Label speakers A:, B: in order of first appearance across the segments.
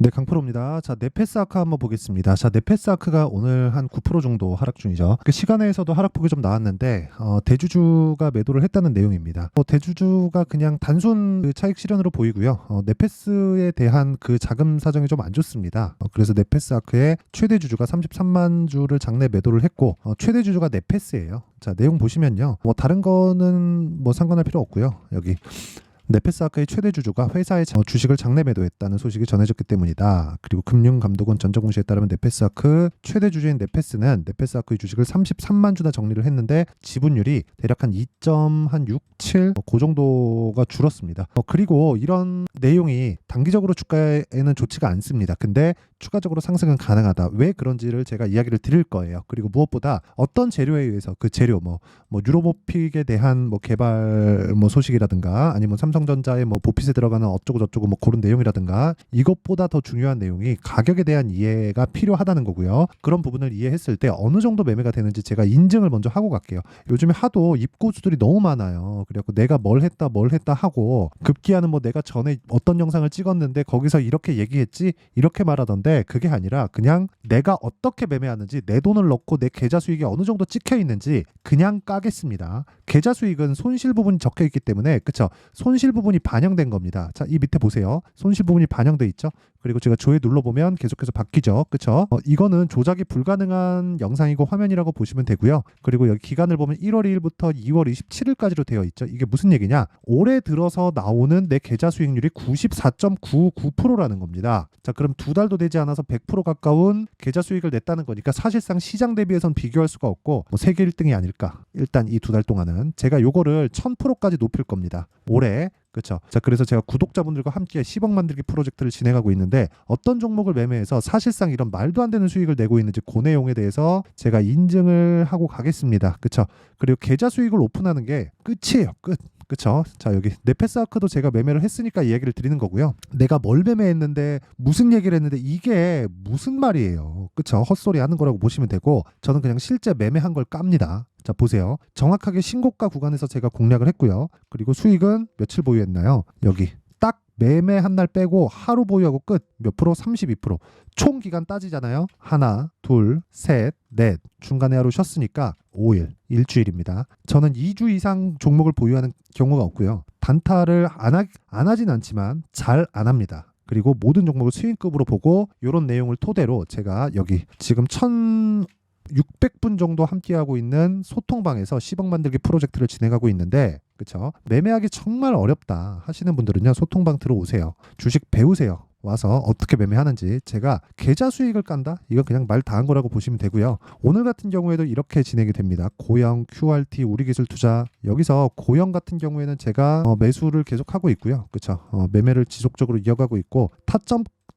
A: 네, 강프로입니다. 자, 네페스아크 한번 보겠습니다. 자, 네페스아크가 오늘 한 9% 정도 하락 중이죠. 그 시간에서도 하락폭이 좀 나왔는데 대주주가 매도를 했다는 내용입니다. 대주주가 그냥 단순 그 차익 실현으로 보이고요. 네페스에 대한 그 자금 사정이 좀 안 좋습니다. 그래서 네페스아크의 최대 주주가 33만 주를 장내 매도를 했고 최대 주주가 네페스예요. 자, 내용 보시면요. 뭐 다른 거는 뭐 상관할 필요 없고요. 여기 네페스아크의 최대 주주가 회사의 주식을 장내 매도했다는 소식이 전해졌기 때문이다. 그리고 금융감독원 전자공시에 따르면 네페스아크 최대 주주인 네페스는 네페스아크의 주식을 33만 주나 정리를 했는데 지분율이 대략 한 2.67, 그 정도가 줄었습니다. 그리고 이런 내용이 단기적으로 주가에는 좋지가 않습니다. 근데 추가적으로 상승은 가능하다. 왜 그런지를 제가 이야기를 드릴 거예요. 그리고 무엇보다 어떤 재료에 의해서 그 재료 뭐 유로모픽에 대한 뭐 개발 뭐 소식이라든가 아니면 삼성전자의 뭐 보핏에 들어가는 어쩌고 저쩌고 뭐 그런 내용이라든가 이것보다 더 중요한 내용이 가격에 대한 이해가 필요하다는 거고요. 그런 부분을 이해했을 때 어느 정도 매매가 되는지 제가 인증을 먼저 하고 갈게요. 요즘에 하도 입고수들이 너무 많아요. 그래갖고 내가 뭘 했다 하고 급기야는 뭐 내가 전에 어떤 영상을 찍었는데 거기서 이렇게 얘기했지 이렇게 말하던데 그게 아니라 그냥 내가 어떻게 매매하는지 내 돈을 넣고 내 계좌 수익이 어느 정도 찍혀 있는지 그냥 까겠습니다. 계좌 수익은 손실 부분이 적혀 있기 때문에 그쵸? 손실 부분이 반영된 겁니다. 자, 이 밑에 보세요. 손실 부분이 반영돼 있죠? 그리고 제가 조회 눌러보면 계속해서 바뀌죠. 그쵸? 이거는 조작이 불가능한 영상이고 화면이라고 보시면 되고요. 그리고 여기 기간을 보면 1월 2일부터 2월 27일까지로 되어 있죠. 이게 무슨 얘기냐? 올해 들어서 나오는 내 계좌 수익률이 94.99%라는 겁니다. 자, 그럼 두 달도 되지 않아서 100% 가까운 계좌 수익을 냈다는 거니까 사실상 시장 대비해선 비교할 수가 없고 뭐 세계 1등이 아닐까. 일단 이 두 달 동안은 제가 요거를 1000%까지 높일 겁니다. 올해. 그렇죠. 자, 그래서 제가 구독자분들과 함께 10억 만들기 프로젝트를 진행하고 있는데 어떤 종목을 매매해서 사실상 이런 말도 안 되는 수익을 내고 있는지 그 내용에 대해서 제가 인증을 하고 가겠습니다. 그렇죠. 그리고 계좌 수익을 오픈하는 게 끝이에요. 끝. 그쵸? 자, 여기 네페스아크도 제가 매매를 했으니까 이야기를 드리는 거고요. 내가 뭘 매매했는데 무슨 얘기를 했는데 이게 무슨 말이에요. 그쵸? 헛소리 하는 거라고 보시면 되고 저는 그냥 실제 매매한 걸 깝니다. 자, 보세요. 정확하게 신고가 구간에서 제가 공략을 했고요. 그리고 수익은 며칠 보유했나요? 여기 딱 매매 한 날 빼고 하루 보유하고 끝. 몇 프로? 32%. 총 기간 따지잖아요. 하나, 둘, 셋, 넷. 중간에 하루 쉬었으니까 5일, 일주일입니다. 저는 2주 이상 종목을 보유하는 경우가 없고요. 단타를 안 하진 않지만 잘 안 합니다. 그리고 모든 종목을 수익급으로 보고 이런 내용을 토대로 제가 여기 지금 1600분 정도 함께하고 있는 소통방에서 10억 만들기 프로젝트를 진행하고 있는데 그쵸? 매매하기 정말 어렵다 하시는 분들은요. 소통방 들어오세요. 주식 배우세요. 와서 어떻게 매매하는지 제가 계좌 수익을 깐다? 이건 그냥 말 다 한 거라고 보시면 되고요. 오늘 같은 경우에도 이렇게 진행이 됩니다. 고영, QRT, 우리기술투자 여기서 고영 같은 경우에는 제가 매수를 계속하고 있고요. 그쵸? 매매를 지속적으로 이어가고 있고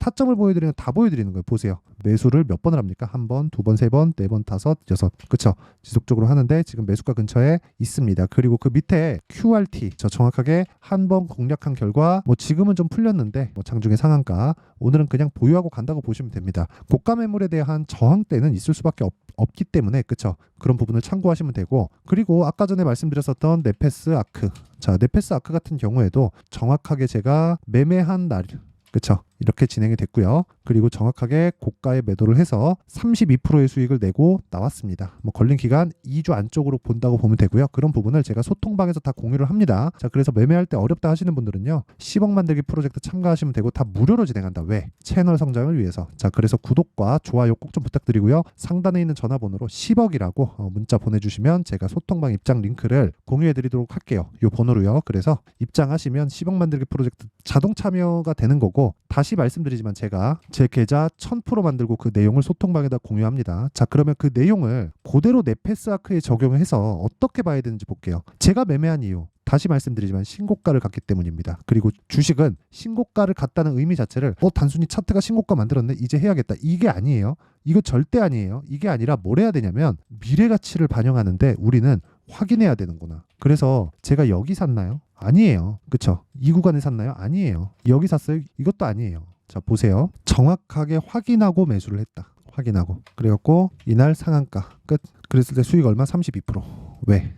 A: 타점을 보여드리는 다 보여드리는 거예요. 보세요. 매수를 몇 번을 합니까? 한 번, 두 번, 세 번, 네 번, 다섯, 여섯. 그쵸? 지속적으로 하는데 지금 매수가 근처에 있습니다. 그리고 그 밑에 QRT 저 정확하게 한 번 공략한 결과 뭐 지금은 좀 풀렸는데 뭐 장중에 상한가 오늘은 그냥 보유하고 간다고 보시면 됩니다. 고가 매물에 대한 저항대는 있을 수밖에 없기 때문에 그쵸? 그런 부분을 참고하시면 되고 그리고 아까 전에 말씀드렸었던 네페스아크 자 네페스아크 같은 경우에도 정확하게 제가 매매한 날 그쵸? 이렇게 진행이 됐고요. 그리고 정확하게 고가에 매도를 해서 32%의 수익을 내고 나왔습니다. 뭐 걸린 기간 2주 안쪽으로 본다고 보면 되고요. 그런 부분을 제가 소통방에서 다 공유를 합니다. 자, 그래서 매매할 때 어렵다 하시는 분들은요. 10억 만들기 프로젝트 참가하시면 되고 다 무료로 진행한다. 왜? 채널 성장을 위해서. 자, 그래서 구독과 좋아요 꼭 좀 부탁드리고요. 상단에 있는 전화번호로 10억이라고 문자 보내주시면 제가 소통방 입장 링크를 공유해드리도록 할게요. 이 번호로요. 그래서 입장하시면 10억 만들기 프로젝트 자동 참여가 되는 거고 다시 말씀드리지만 제가 제 계좌 1000% 만들고 그 내용을 소통방에다 공유합니다. 자, 그러면 그 내용을 그대로 네페스아크에 적용해서 어떻게 봐야 되는지 볼게요. 제가 매매한 이유 다시 말씀드리지만 신고가를 갔기 때문입니다. 그리고 주식은 신고가를 갔다는 의미 자체를 단순히 차트가 신고가 만들었네 이제 해야겠다 이게 아니에요. 이거 절대 아니에요. 이게 아니라 뭘 해야 되냐면 미래 가치를 반영하는데 우리는 확인해야 되는구나. 그래서 제가 여기 샀나요? 아니에요. 그쵸? 이 구간에 샀나요? 아니에요. 여기 샀어요? 이것도 아니에요. 자, 보세요. 정확하게 확인하고 매수를 했다. 확인하고. 그래갖고 이날 상한가 끝. 그랬을 때 수익 얼마? 32%. 왜?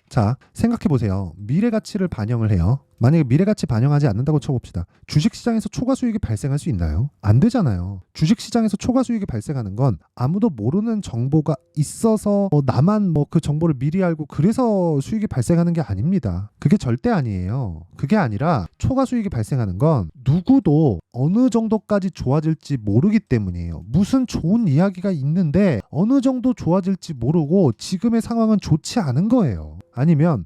A: 자, 생각해 보세요. 미래 가치를 반영을 해요. 만약에 미래 가치 반영하지 않는다고 쳐봅시다. 주식 시장에서 초과 수익이 발생할 수 있나요? 안 되잖아요. 주식 시장에서 초과 수익이 발생하는 건 아무도 모르는 정보가 있어서 나만 그 정보를 미리 알고 그래서 수익이 발생하는 게 아닙니다. 그게 절대 아니에요. 그게 아니라 초과 수익이 발생하는 건 누구도 어느 정도까지 좋아질지 모르기 때문이에요. 무슨 좋은 이야기가 있는데 어느 정도 좋아질지 모르고 지금의 상황은 좋지 않은 거예요. 아니면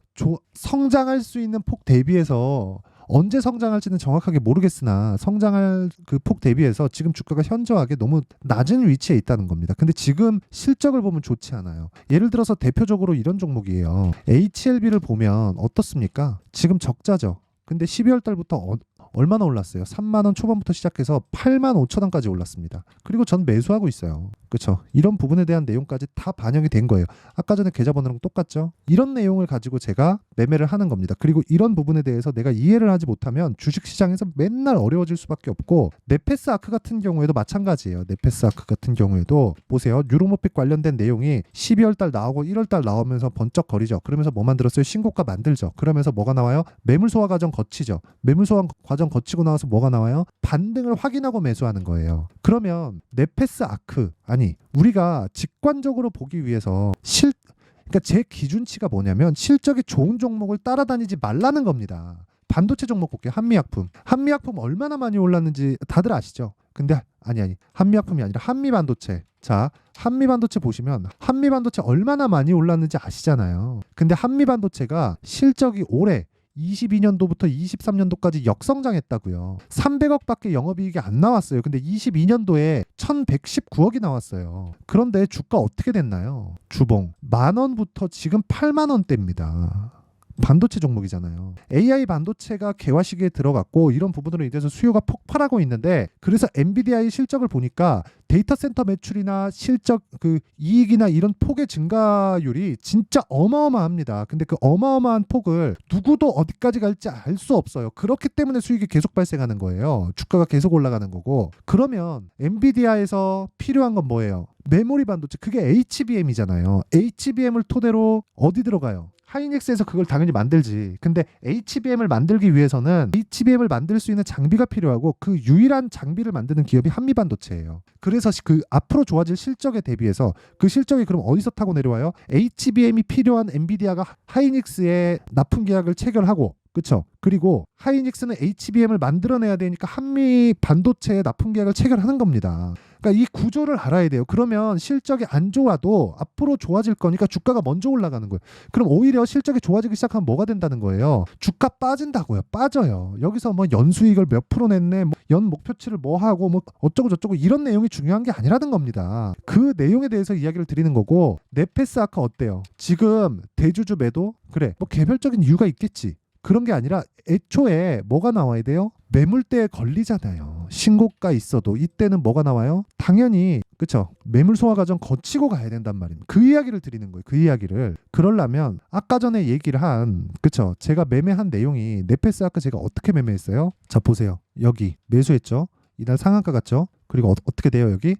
A: 성장할 수 있는 폭 대비해서 언제 성장할지는 정확하게 모르겠으나 성장할 그 폭 대비해서 지금 주가가 현저하게 너무 낮은 위치에 있다는 겁니다. 근데 지금 실적을 보면 좋지 않아요. 예를 들어서 대표적으로 이런 종목이에요. HLB를 보면 어떻습니까? 지금 적자죠. 근데 12월 달부터 얼마나 올랐어요? 3만 원 초반부터 시작해서 8만 5천 원까지 올랐습니다. 그리고 전 매수하고 있어요. 그렇죠? 이런 부분에 대한 내용까지 다 반영이 된 거예요. 아까 전에 계좌번호랑 똑같죠? 이런 내용을 가지고 제가 매매를 하는 겁니다. 그리고 이런 부분에 대해서 내가 이해를 하지 못하면 주식시장에서 맨날 어려워질 수밖에 없고 네페스 아크 같은 경우에도 마찬가지예요. 네페스 아크 같은 경우에도 보세요. 유로모픽 관련된 내용이 12월 달 나오고 1월 달 나오면서 번쩍거리죠. 그러면서 뭐 만들었어요? 신고가 만들죠. 그러면서 뭐가 나와요? 매물 소화 과정 거치죠. 매물 소화 과정 거치고 나와서 뭐가 나와요? 반등을 확인하고 매수하는 거예요. 그러면 네페스 아크 아니 우리가 직관적으로 보기 위해서 그러니까 제 기준치가 뭐냐면 실적이 좋은 종목을 따라다니지 말라는 겁니다. 반도체 종목 볼게요. 한미약품. 한미약품 얼마나 많이 올랐는지 다들 아시죠? 근데 아니 한미약품이 아니라 한미반도체. 자, 한미반도체 보시면 한미반도체 얼마나 많이 올랐는지 아시잖아요. 근데 한미반도체가 실적이 올해 22년도부터 23년도까지 역성장했다고요. 300억밖에 영업이익이 안 나왔어요. 근데 22년도에 1119억이 나왔어요. 그런데 주가 어떻게 됐나요? 주봉 10,000원부터 지금 8만 원대입니다. 반도체 종목이잖아요. AI 반도체가 개화 시기에 들어갔고 이런 부분으로 인해서 수요가 폭발하고 있는데 그래서 엔비디아의 실적을 보니까 데이터 센터 매출이나 실적 그 이익이나 이런 폭의 증가율이 진짜 어마어마합니다. 근데 그 어마어마한 폭을 누구도 어디까지 갈지 알 수 없어요. 그렇기 때문에 수익이 계속 발생하는 거예요. 주가가 계속 올라가는 거고. 그러면 엔비디아에서 필요한 건 뭐예요? 메모리 반도체. 그게 HBM이잖아요. HBM을 토대로 어디 들어가요? 하이닉스에서 그걸 당연히 만들지. 근데 HBM을 만들기 위해서는 HBM을 만들 수 있는 장비가 필요하고 그 유일한 장비를 만드는 기업이 한미반도체예요. 그래서 그 앞으로 좋아질 실적에 대비해서 그 실적이 그럼 어디서 타고 내려와요? HBM이 필요한 엔비디아가 하이닉스에 납품 계약을 체결하고 그렇죠. 그리고 하이닉스는 HBM을 만들어내야 되니까 한미 반도체에 납품 계약을 체결하는 겁니다. 그러니까 이 구조를 알아야 돼요. 그러면 실적이 안 좋아도 앞으로 좋아질 거니까 주가가 먼저 올라가는 거예요. 그럼 오히려 실적이 좋아지기 시작하면 뭐가 된다는 거예요? 주가 빠진다고요. 빠져요. 여기서 뭐 연수익을 몇 프로 냈네, 뭐 연 목표치를 뭐 하고 뭐 어쩌고 저쩌고 이런 내용이 중요한 게 아니라는 겁니다. 그 내용에 대해서 이야기를 드리는 거고 네페스 아카 어때요? 지금 대주주 매도? 그래. 뭐 개별적인 이유가 있겠지. 그런 게 아니라 애초에 뭐가 나와야 돼요? 매물대에 걸리잖아요. 신고가 있어도 이때는 뭐가 나와요? 당연히 그쵸? 매물 소화 과정 거치고 가야 된단 말입니다. 그 이야기를 드리는 거예요. 그 이야기를. 그러려면 아까 전에 얘기를 한 그쵸? 제가 매매한 내용이 네페스 아까 제가 어떻게 매매했어요? 자 보세요. 여기 매수했죠? 이날 상한가 갔죠? 그리고 어떻게 돼요 여기?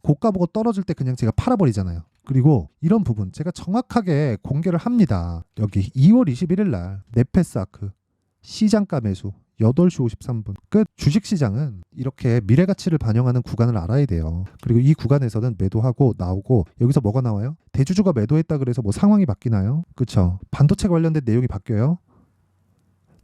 A: 고가 보고 떨어질 때 그냥 제가 팔아버리잖아요. 그리고 이런 부분 제가 정확하게 공개를 합니다. 여기 2월 21일 날 네페스 아크 시장가 매수 8시 53분. 끝. 주식시장은 이렇게 미래가치를 반영하는 구간을 알아야 돼요. 그리고 이 구간에서는 매도하고 나오고 여기서 뭐가 나와요? 대주주가 매도했다 그래서 뭐 상황이 바뀌나요? 그렇죠. 반도체 관련된 내용이 바뀌어요?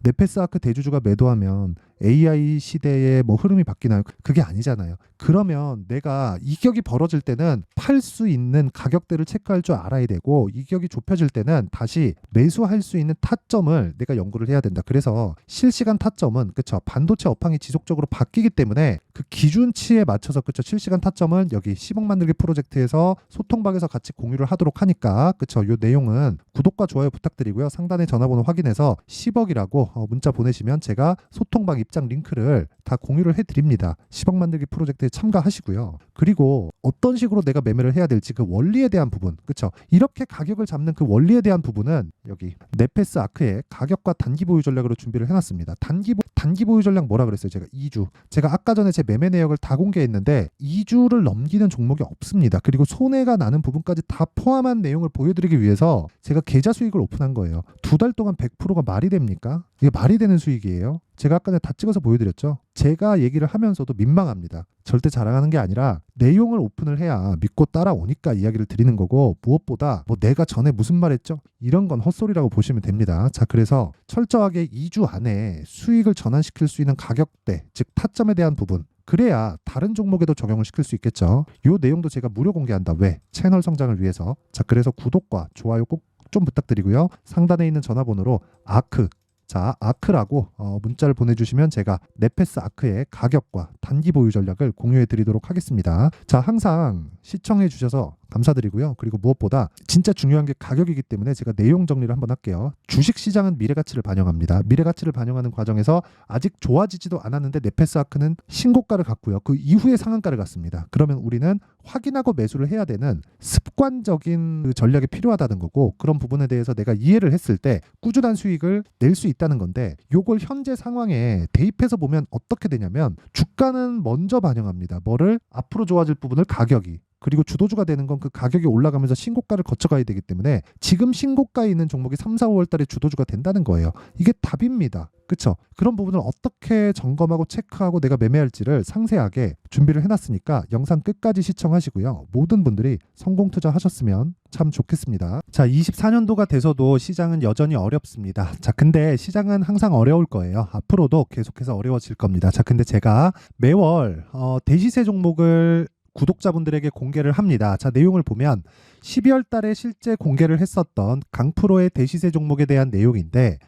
A: 네페스 아크 대주주가 매도하면 AI 시대의 뭐 흐름이 바뀌나요? 그게 아니잖아요. 그러면 내가 이격이 벌어질 때는 팔 수 있는 가격대를 체크할 줄 알아야 되고 이격이 좁혀질 때는 다시 매수할 수 있는 타점을 내가 연구를 해야 된다. 그래서 실시간 타점은 그쵸 반도체 업황이 지속적으로 바뀌기 때문에 그 기준치에 맞춰서 그쵸 실시간 타점은 여기 10억 만들기 프로젝트에서 소통방에서 같이 공유를 하도록 하니까 그쵸 요 내용은 구독과 좋아요 부탁드리고요. 상단에 전화번호 확인해서 10억이라고 문자 보내시면 제가 소통방 입장 링크를 다 공유를 해드립니다. 10억 만들기 프로젝트에 참가하시고요. 그리고 어떤 식으로 내가 매매를 해야 될지 그 원리에 대한 부분, 그쵸? 이렇게 가격을 잡는 그 원리에 대한 부분은 여기 네페스 아크의 가격과 단기 보유 전략으로 준비를 해놨습니다. 단기 보유 전략 뭐라 그랬어요? 제가 2주. 제가 아까 전에 제 매매 내역을 다 공개했는데 2주를 넘기는 종목이 없습니다. 그리고 손해가 나는 부분까지 다 포함한 내용을 보여드리기 위해서 제가 계좌 수익을 오픈한 거예요. 2달 동안 100%가 말이 됩니까? 이게 말이 되는 수익이에요. 제가 아까 전에 다 찍어서 보여드렸죠. 제가 얘기를 하면서도 민망합니다. 절대 자랑하는 게 아니라 내용을 오픈을 해야 믿고 따라오니까 이야기를 드리는 거고, 무엇보다 뭐 내가 전에 무슨 말 했죠? 이런 건 헛소리라고 보시면 됩니다. 자, 그래서 철저하게 2주 안에 수익을 전환시킬 수 있는 가격대, 즉 타점에 대한 부분, 그래야 다른 종목에도 적용을 시킬 수 있겠죠. 이 내용도 제가 무료 공개한다. 왜? 채널 성장을 위해서. 자, 그래서 구독과 좋아요 꼭 좀 부탁드리고요. 상단에 있는 전화번호로 아크, 자, 아크라고 문자를 보내주시면 제가 네페스 아크의 가격과 단기 보유 전략을 공유해 드리도록 하겠습니다. 자, 항상 시청해 주셔서 감사드리고요. 그리고 무엇보다 진짜 중요한 게 가격이기 때문에 제가 내용 정리를 한번 할게요. 주식시장은 미래가치를 반영합니다. 미래가치를 반영하는 과정에서 아직 좋아지지도 않았는데 네페스 아크는 신고가를 갔고요. 그 이후에 상한가를 갔습니다. 그러면 우리는 확인하고 매수를 해야 되는 습관적인 그 전략이 필요하다는 거고, 그런 부분에 대해서 내가 이해를 했을 때 꾸준한 수익을 낼 수 있다는 건데, 요걸 현재 상황에 대입해서 보면 어떻게 되냐면 주가는 먼저 반영합니다. 뭐를? 앞으로 좋아질 부분을 가격이. 그리고 주도주가 되는 건 그 가격이 올라가면서 신고가를 거쳐가야 되기 때문에 지금 신고가에 있는 종목이 3, 4, 5월 달에 주도주가 된다는 거예요. 이게 답입니다. 그쵸? 그런 부분을 어떻게 점검하고 체크하고 내가 매매할지를 상세하게 준비를 해놨으니까 영상 끝까지 시청하시고요. 모든 분들이 성공 투자하셨으면 참 좋겠습니다. 자, 24년도가 돼서도 시장은 여전히 어렵습니다. 자, 근데 시장은 항상 어려울 거예요. 앞으로도 계속해서 어려워질 겁니다. 자, 근데 제가 매월 대시세 종목을 구독자분들에게 공개를 합니다. 자, 내용을 보면 12월 달에 실제 공개를 했었던 강프로의 대시세 종목에 대한 내용인데,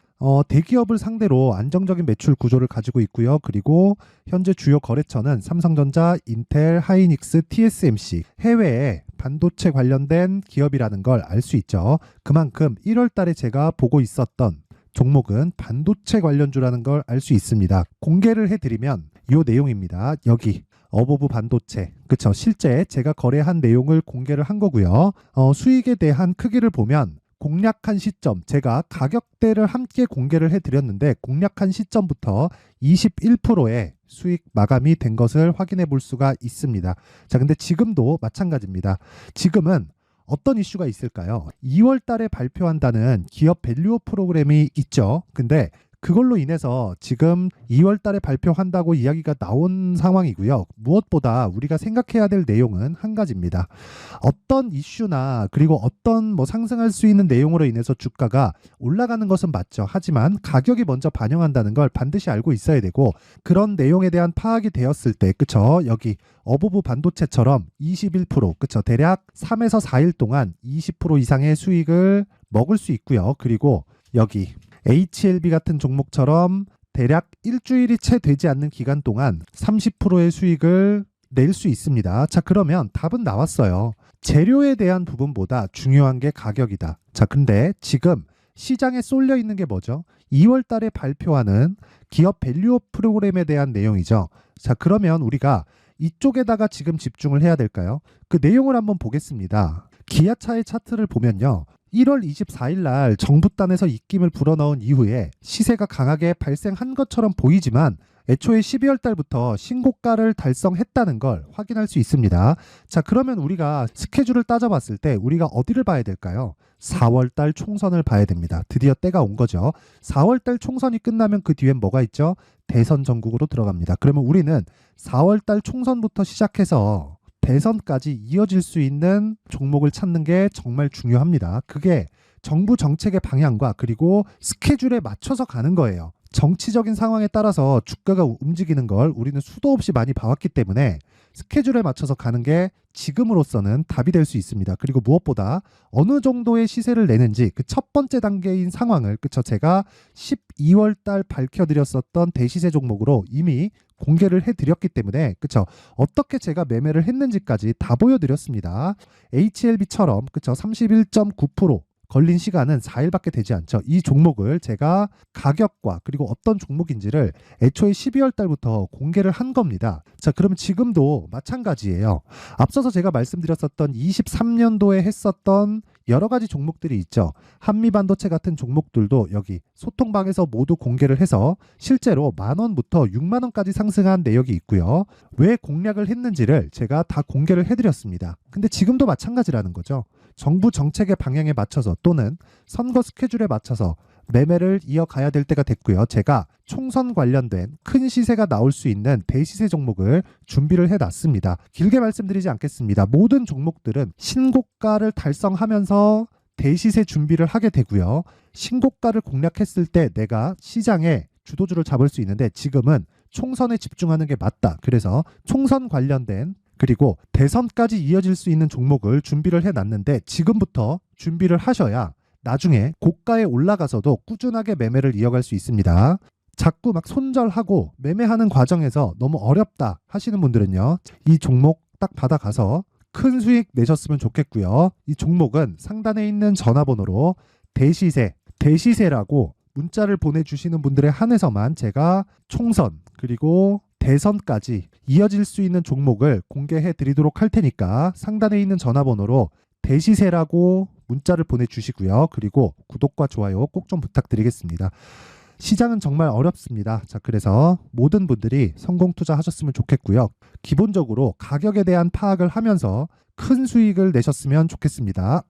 A: 대기업을 상대로 안정적인 매출 구조를 가지고 있고요. 그리고 현재 주요 거래처는 삼성전자, 인텔, 하이닉스, TSMC, 해외에 반도체 관련된 기업이라는 걸 알 수 있죠. 그만큼 1월 달에 제가 보고 있었던 종목은 반도체 관련주라는 걸 알 수 있습니다. 공개를 해드리면 이 내용입니다. 여기 어보브 반도체, 그쵸? 실제 제가 거래한 내용을 공개를 한 거고요. 수익에 대한 크기를 보면 공략한 시점, 제가 가격대를 함께 공개를 해드렸는데 공략한 시점부터 21%의 수익 마감이 된 것을 확인해 볼 수가 있습니다. 자, 근데 지금도 마찬가지입니다. 지금은 어떤 이슈가 있을까요? 2월 달에 발표한다는 기업 밸류업 프로그램이 있죠. 근데 그걸로 인해서 지금 2월 달에 발표한다고 이야기가 나온 상황이고요. 무엇보다 우리가 생각해야 될 내용은 한 가지입니다. 어떤 이슈나 그리고 어떤 뭐 상승할 수 있는 내용으로 인해서 주가가 올라가는 것은 맞죠. 하지만 가격이 먼저 반영한다는 걸 반드시 알고 있어야 되고, 그런 내용에 대한 파악이 되었을 때, 그쵸? 여기 어보브 반도체처럼 21%, 그쵸? 대략 3에서 4일 동안 20% 이상의 수익을 먹을 수 있고요. 그리고 여기 HLB 같은 종목처럼 대략 일주일이 채 되지 않는 기간 동안 30%의 수익을 낼 수 있습니다. 자, 그러면 답은 나왔어요. 재료에 대한 부분보다 중요한 게 가격이다. 자, 근데 지금 시장에 쏠려 있는 게 뭐죠? 2월 달에 발표하는 기업 밸류업 프로그램에 대한 내용이죠. 자, 그러면 우리가 이쪽에다가 지금 집중을 해야 될까요? 그 내용을 한번 보겠습니다. 기아차의 차트를 보면요. 1월 24일 날 정부단에서 입김을 불어넣은 이후에 시세가 강하게 발생한 것처럼 보이지만 애초에 12월 달부터 신고가를 달성했다는 걸 확인할 수 있습니다. 자, 그러면 우리가 스케줄을 따져봤을 때 우리가 어디를 봐야 될까요? 4월 달 총선을 봐야 됩니다. 드디어 때가 온 거죠. 4월 달 총선이 끝나면 그 뒤엔 뭐가 있죠? 대선 전국으로 들어갑니다. 그러면 우리는 4월 달 총선부터 시작해서 대선까지 이어질 수 있는 종목을 찾는 게 정말 중요합니다. 그게 정부 정책의 방향과 그리고 스케줄에 맞춰서 가는 거예요. 정치적인 상황에 따라서 주가가 움직이는 걸 우리는 수도 없이 많이 봐왔기 때문에 스케줄에 맞춰서 가는 게 지금으로서는 답이 될 수 있습니다. 그리고 무엇보다 어느 정도의 시세를 내는지 그 첫 번째 단계인 상황을, 그쵸? 제가 12월 달 밝혀드렸었던 대시세 종목으로 이미 공개를 해드렸기 때문에, 그쵸? 어떻게 제가 매매를 했는지까지 다 보여드렸습니다. HLB처럼, 그쵸? 31.9%, 걸린 시간은 4일밖에 되지 않죠. 이 종목을 제가 가격과 그리고 어떤 종목인지를 애초에 12월 달부터 공개를 한 겁니다. 자, 그러면 지금도 마찬가지예요. 앞서서 제가 말씀드렸었던 23년도에 했었던 여러 가지 종목들이 있죠. 한미반도체 같은 종목들도 여기 소통방에서 모두 공개를 해서 실제로 10,000원부터 60,000원까지 상승한 내역이 있고요. 왜 공략을 했는지를 제가 다 공개를 해드렸습니다. 근데 지금도 마찬가지라는 거죠. 정부 정책의 방향에 맞춰서 또는 선거 스케줄에 맞춰서 매매를 이어가야 될 때가 됐고요. 제가 총선 관련된 큰 시세가 나올 수 있는 대시세 종목을 준비를 해놨습니다. 길게 말씀드리지 않겠습니다. 모든 종목들은 신고가를 달성하면서 대시세 준비를 하게 되고요. 신고가를 공략했을 때 내가 시장에 주도주를 잡을 수 있는데 지금은 총선에 집중하는 게 맞다. 그래서 총선 관련된 그리고 대선까지 이어질 수 있는 종목을 준비를 해놨는데 지금부터 준비를 하셔야 나중에 고가에 올라가서도 꾸준하게 매매를 이어갈 수 있습니다. 자꾸 막 손절하고 매매하는 과정에서 너무 어렵다 하시는 분들은요. 이 종목 딱 받아가서 큰 수익 내셨으면 좋겠고요. 이 종목은 상단에 있는 전화번호로 대시세라고 문자를 보내주시는 분들에 한해서만 제가 총선 그리고 대선까지 이어질 수 있는 종목을 공개해 드리도록 할 테니까 상단에 있는 전화번호로 대시세라고 문자를 보내주시고요. 그리고 구독과 좋아요 꼭 좀 부탁드리겠습니다. 시장은 정말 어렵습니다. 자, 그래서 모든 분들이 성공 투자하셨으면 좋겠고요. 기본적으로 가격에 대한 파악을 하면서 큰 수익을 내셨으면 좋겠습니다.